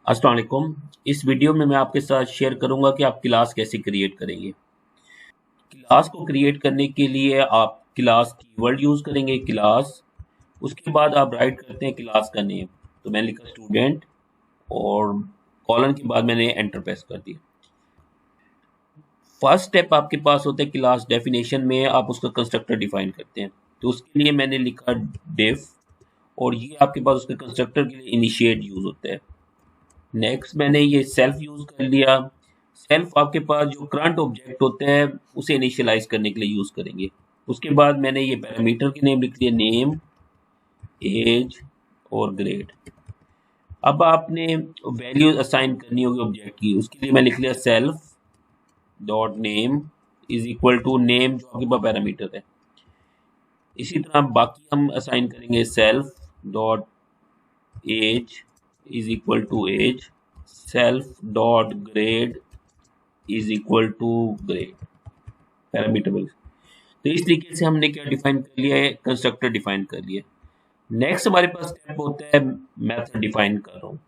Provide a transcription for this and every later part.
अस्सलाम वालेकुम। इस वीडियो में मैं आपके साथ शेयर करूंगा कि आप क्लास कैसे क्रिएट करेंगे। क्लास को क्रिएट करने के लिए आप क्लास कीवर्ड यूज करेंगे क्लास। उसके बाद आप राइट करते हैं क्लास का नेम। तो मैंने लिखा स्टूडेंट और कॉलन के बाद मैंने एंटर प्रेस कर दिया। फर्स्ट स्टेप आपके पास होता है क्लास डेफिनेशन में आप उसका कंस्ट्रक्टर डिफाइन करते हैं। तो उसके लिए मैंने लिखा डिफ और ये आपके पास उसके कंस्ट्रक्टर के लिए इनिशिएट यूज होता है। नेक्स्ट मैंने ये सेल्फ यूज कर लिया। सेल्फ आपके पास जो करंट ऑब्जेक्ट होता है उसे इनिशियलाइज करने के लिए यूज करेंगे। उसके बाद मैंने ये पैरामीटर के नेम लिख दिए, नेम, एज और ग्रेड। अब आपने वैल्यूज असाइन करनी होगी ऑब्जेक्ट की। उसके लिए मैं लिख लिया self dot name is equal to name जो आपके पास पैरामीटर है। इसी तरह बाकी हम असाइन करेंगे self dot age is equal to age, self dot grade is equal to grade parameter wise. तो इस तरीके से हमने क्या डिफाइन कर लिया है, कंस्ट्रक्टर डिफाइन कर लिया। नेक्स्ट हमारे पास स्टेप होता है मेथड डिफाइन कर रहा हूँ।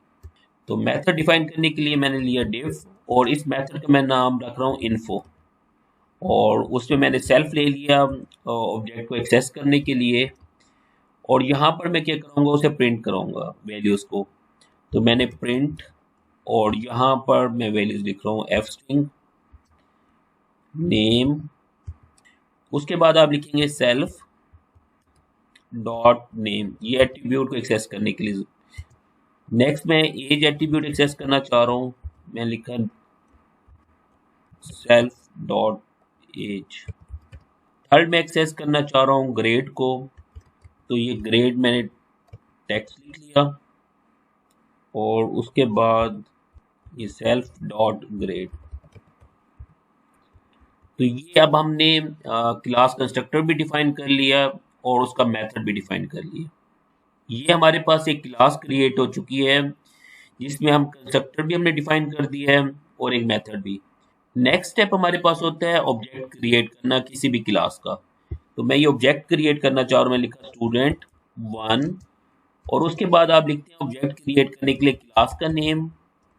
तो मेथड डिफाइन करने के लिए मैंने लिया डिफ और इस मेथड का मैं नाम रख रहा हूँ इन्फो और उसमें मैंने सेल्फ ले लिया ऑब्जेक्ट को एक्सेस करने के लिए। और यहाँ पर मैं क्या करूँगा, उसे प्रिंट कराऊंगा वैल्यूज को। तो मैंने प्रिंट और यहाँ पर मैं वैल्यूज लिख रहा हूँ एफ स्ट्रिंग नेम। उसके बाद आप लिखेंगे सेल्फ डॉट नेम, ये एट्रीब्यूट को एक्सेस करने के लिए। नेक्स्ट मैं एज एट्रीब्यूट एक्सेस करना चाह रहा हूँ, मैं लिखा सेल्फ डॉट एज। थर्ड मैं एक्सेस करना चाह रहा हूँ ग्रेड को। तो ये ग्रेड मैंने टेक्स्ट लिख लिया और उसके बाद ये सेल्फ डॉट ग्रेड। तो ये अब हमने क्लास कंस्ट्रक्टर भी डिफाइन कर लिया और उसका मेथड भी डिफाइन कर लिया। ये हमारे पास एक क्लास क्रिएट हो चुकी है जिसमें हम कंस्ट्रक्टर भी हमने डिफाइन कर दिया है और एक मेथड भी। नेक्स्ट स्टेप हमारे पास होता है ऑब्जेक्ट क्रिएट करना किसी भी क्लास का। तो मैं ये ऑब्जेक्ट क्रिएट करना चाह रहा हूँ, मैं लिखा स्टूडेंट 1 और उसके बाद आप लिखते हैं ऑब्जेक्ट क्रिएट करने के लिए क्लास का नेम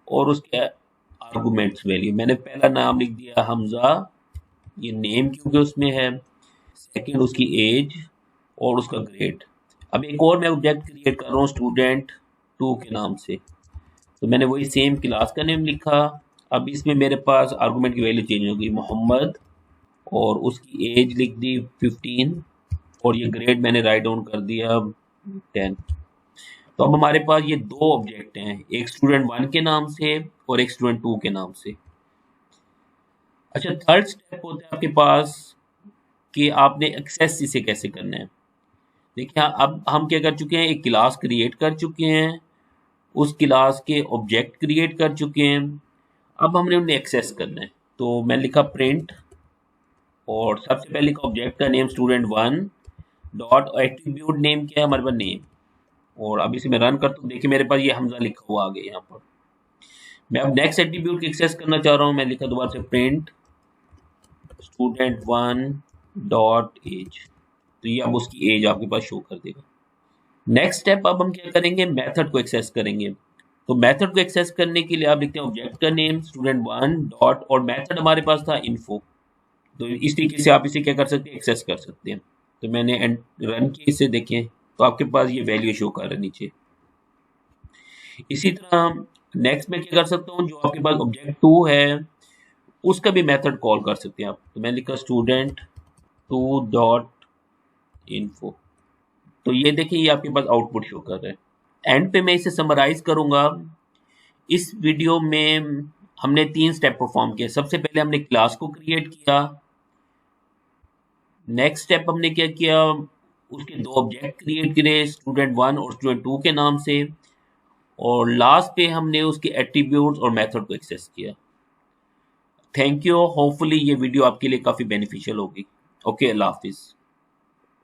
और उसके आर्गुमेंट्स वैल्यू। मैंने पहला नाम लिख दिया हमजा, ये नेम क्योंकि उसमें है। सेकंड उसकी एज और उसका ग्रेड। अब एक और मैं ऑब्जेक्ट क्रिएट कर रहा हूँ स्टूडेंट 2 के नाम से। तो मैंने वही सेम क्लास का नेम लिखा। अब इसमें मेरे पास आर्गुमेंट की वैल्यू चेंज होगी, मोहम्मद और उसकी एज लिख दी 15 और ये ग्रेड मैंने राइट डाउन कर दिया 10। तो अब हमारे पास ये दो ऑब्जेक्ट हैं, एक स्टूडेंट 1 के नाम से और एक स्टूडेंट 2 के नाम से। अच्छा, थर्ड स्टेप होता है आपके पास कि आपने एक्सेस इसे कैसे करना है। देखिए अब हम क्या कर चुके हैं, एक क्लास क्रिएट कर चुके हैं, उस क्लास के ऑब्जेक्ट क्रिएट कर चुके हैं। अब हमने उन्हें एक्सेस करना है। तो मैं लिखा प्रिंट और सबसे पहले लिखा ऑब्जेक्ट का name student 1 dot attribute name क्या है हमारे पास, नेम। और अब इसे मैं रन करता हूँ, देखिए मेरे पास ये हमजा लिखा हुआ आ गया यहाँ पर। मैं अब नेक्स्ट एट्रीब्यूट की एक्सेस करना चाह रहा हूँ, मैं लिखा दोबारा से प्रिंट स्टूडेंट 1 डॉट एज। तो ये अब उसकी एज आपके पास शो कर देगा। नेक्स्ट स्टेप अब हम क्या करेंगे, मेथड को एक्सेस करेंगे। तो मेथड को एक्सेस करने के लिए आप लिखते हैं ऑब्जेक्ट का नेम स्टूडेंट 1 डॉट और मेथड हमारे पास था इन्फो। तो इस तरीके से आप इसे क्या कर सकते हैं, एक्सेस कर सकते हैं। तो मैंने रन किया, इसे देखें तो आपके पास ये वैल्यू शो कर रहा है नीचे। इसी तरह नेक्स्ट में क्या कर सकता हूँ, जो आपके पास ऑब्जेक्ट 2 है उसका भी मेथड कॉल कर सकते हैं आप। तो मैंने लिखा स्टूडेंट 2 डॉट इन्फो। तो ये देखिए ये आपके पास आउटपुट शो कर रहा है। एंड पे मैं इसे समराइज करूंगा। इस वीडियो में हमने 3 स्टेप परफॉर्म किए। सबसे पहले हमने क्लास को क्रिएट किया। नेक्स्ट स्टेप हमने क्या किया, उसके दो ऑब्जेक्ट क्रिएट किए स्टूडेंट 1 और स्टूडेंट 2 के नाम से। और लास्ट पे हमने उसके एट्रीब्यूट्स और मेथड को एक्सेस किया। थैंक यू, होपफुली ये वीडियो आपके लिए काफ़ी बेनिफिशियल होगी। ओके, अल्लाह हाफिज़।